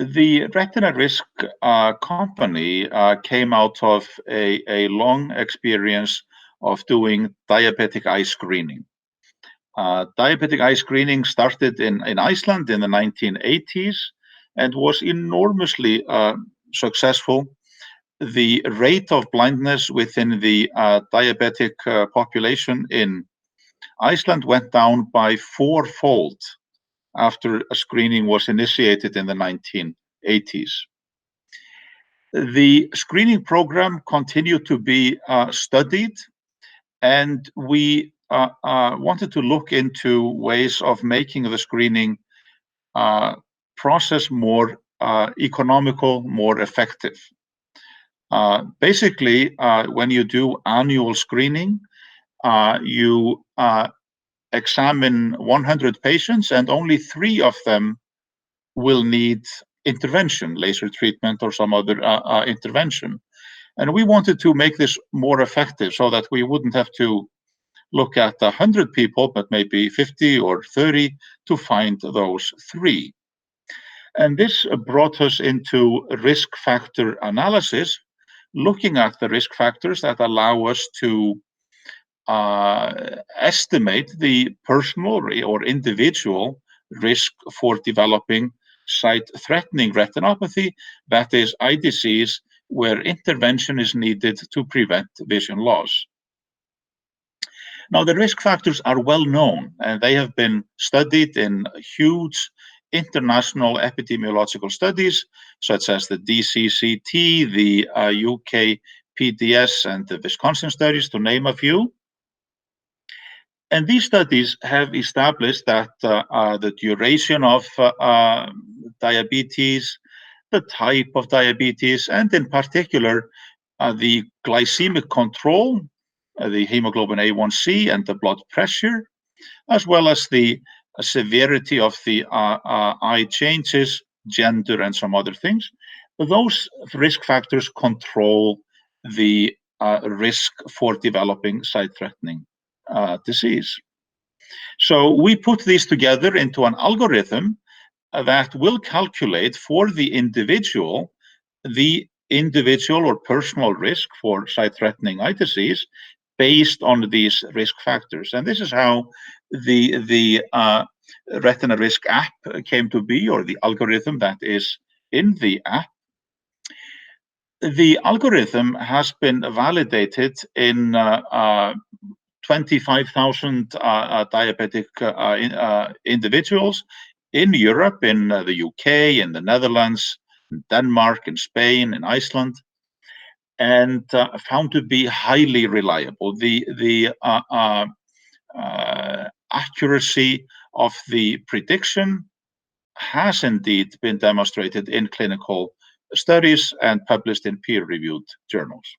The RetinaRisk company came out of a long experience of doing diabetic eye screening. Diabetic eye screening started in Iceland in the 1980s and was enormously successful. The rate of blindness within the diabetic population in Iceland went down by fourfold after a screening was initiated in the 1980s. The screening program continued to be studied, and we wanted to look into ways of making the screening process more economical, more effective. Basically, when you do annual screening, you examine 100 patients and only 3 of them will need intervention, laser treatment or some other intervention. And we wanted to make this more effective so that we wouldn't have to look at 100 people, but maybe 50 or 30 to find those 3. And this brought us into risk factor analysis, looking at the risk factors that allow us to estimate the personal or individual risk for developing sight-threatening retinopathy, that is, eye disease where intervention is needed to prevent vision loss. Now, the risk factors are well known, and they have been studied in huge international epidemiological studies, such as the DCCT, the UK PDS, and the Wisconsin studies, to name a few. And these studies have established that the duration of diabetes, the type of diabetes, and in particular, the glycemic control, the hemoglobin A1C and the blood pressure, as well as the severity of the eye changes, gender, and some other things. Those risk factors control the risk for developing sight-threatening disease. So we put these together into an algorithm that will calculate for the individual or personal risk for sight-threatening eye disease based on these risk factors. And this is how the RetinaRisk app came to be, or the algorithm that is in the app. The algorithm has been validated in 25,000 diabetic individuals in Europe, in the UK, in the Netherlands, in Denmark, in Spain, in Iceland, and found to be highly reliable. The accuracy of the prediction has indeed been demonstrated in clinical studies and published in peer-reviewed journals.